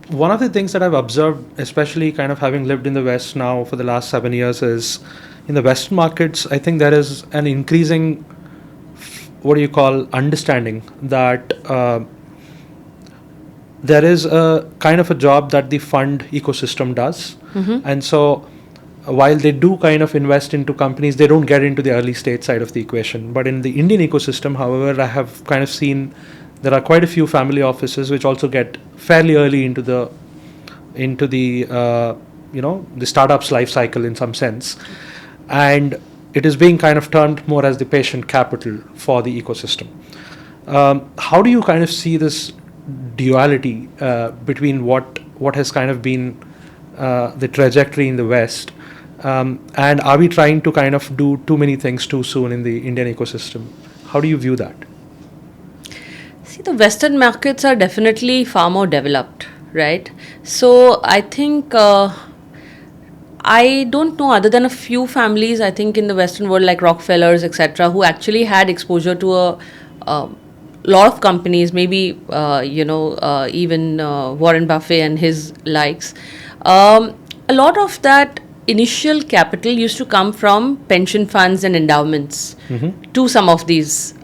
one of the things that I've observed, especially kind of having lived in the West now for the last 7 years, is in the Western markets, I think there is an increasing, what do you call, understanding that there is a kind of a job that the fund ecosystem does. And so while they do kind of invest into companies, they don't get into the early stage side of the equation. But in the Indian ecosystem, however, I have kind of seen there are quite a few family offices which also get fairly early into the the startup's life cycle in some sense, and it is being kind of turned more as the patient capital for the ecosystem. How do you kind of see this duality between what has kind of been the trajectory in the West, and are we trying to kind of do too many things too soon in the Indian ecosystem? How do you view that? See, the Western markets are definitely far more developed, right? So I think I don't know, other than a few families, I think in the Western world like Rockefellers, etc., who actually had exposure to a lot of companies, maybe even Warren Buffett and his likes. A lot of that initial capital used to come from pension funds and endowments to some of these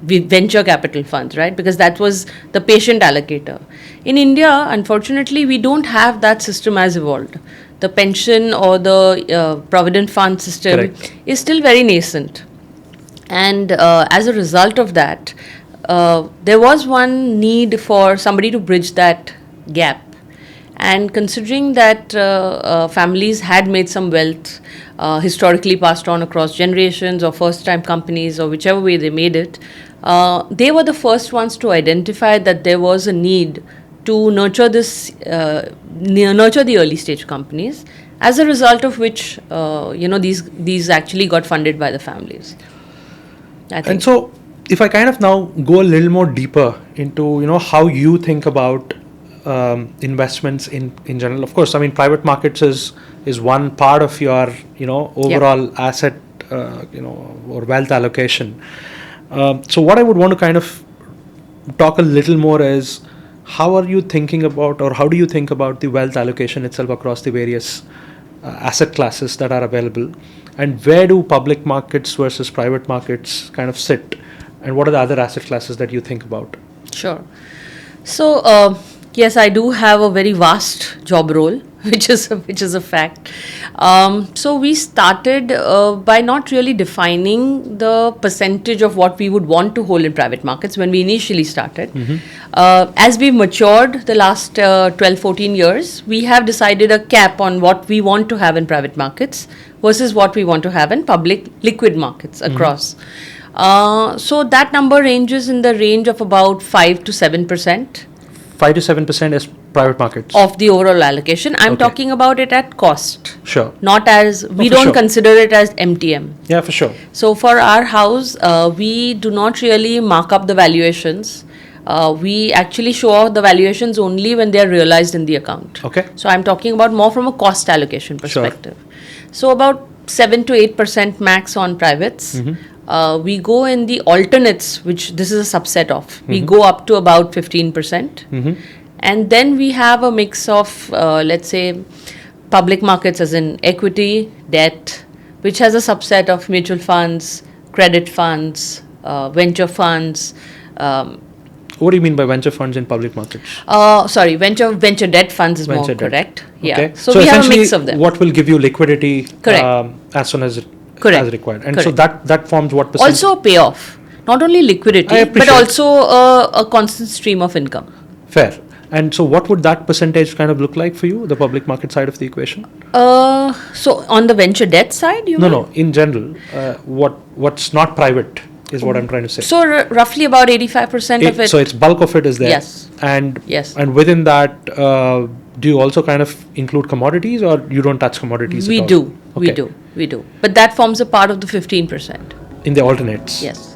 venture capital funds, right? Because that was the patient allocator. In India, unfortunately, we don't have that system as evolved. The pension or the provident fund system Correct. is still very nascent. And as a result of that, there was one need for somebody to bridge that gap. And considering that families had made some wealth, historically passed on across generations or first-time companies or whichever way they made it, they were the first ones to identify that there was a need to nurture the early stage companies, as a result of which these actually got funded by the families. I think. And so if I kind of now go a little more deeper into how you think about investments in general. Of course, I mean, private markets is one part of your overall asset or wealth allocation. So what I would want to kind of talk a little more is, how are you thinking about, or how do you think about the wealth allocation itself across the various asset classes that are available, and where do public markets versus private markets kind of sit, and what are the other asset classes that you think about? Sure. So yes, I do have a very vast job role, which is a fact. So we started by not really defining the percentage of what we would want to hold in private markets when we initially started. As we've matured the last 12-14 years, we have decided a cap on what we want to have in private markets versus what we want to have in public liquid markets across. So that number ranges in the range of about 5 to 7%. 5 to 7% is private markets of the overall allocation. I'm talking about it at cost. Sure. Not as, we don't consider it as MTM. Yeah, for sure. So for our house, we do not really mark up the valuations. We actually show out the valuations only when they are realized in the account. Okay. So I'm talking about more from a cost allocation perspective. Sure. So about 7 to 8% max on privates. We go in the alternates, which this is a subset of. We go up to about 15%. And then we have a mix of, let's say, public markets as in equity, debt, which has a subset of mutual funds, credit funds, venture funds. What do you mean by venture funds in public markets? Sorry, venture debt funds is more correct. Yeah. Okay. So we have a mix of them. What will give you liquidity as soon as as required, and so that forms what percentage? Also a payoff, not only liquidity, but also a constant stream of income. Fair. And so what would that percentage kind of look like for you, the public market side of the equation? So on the venture debt side, you mean? No, in general, what's not private is what I'm trying to say. So roughly about 85% of it. So it's bulk of it is there. Yes. And within that, do you also kind of include commodities, or you don't touch commodities we at all? do. Okay. We do. But that forms a part of the 15%. In the alternates? Yes.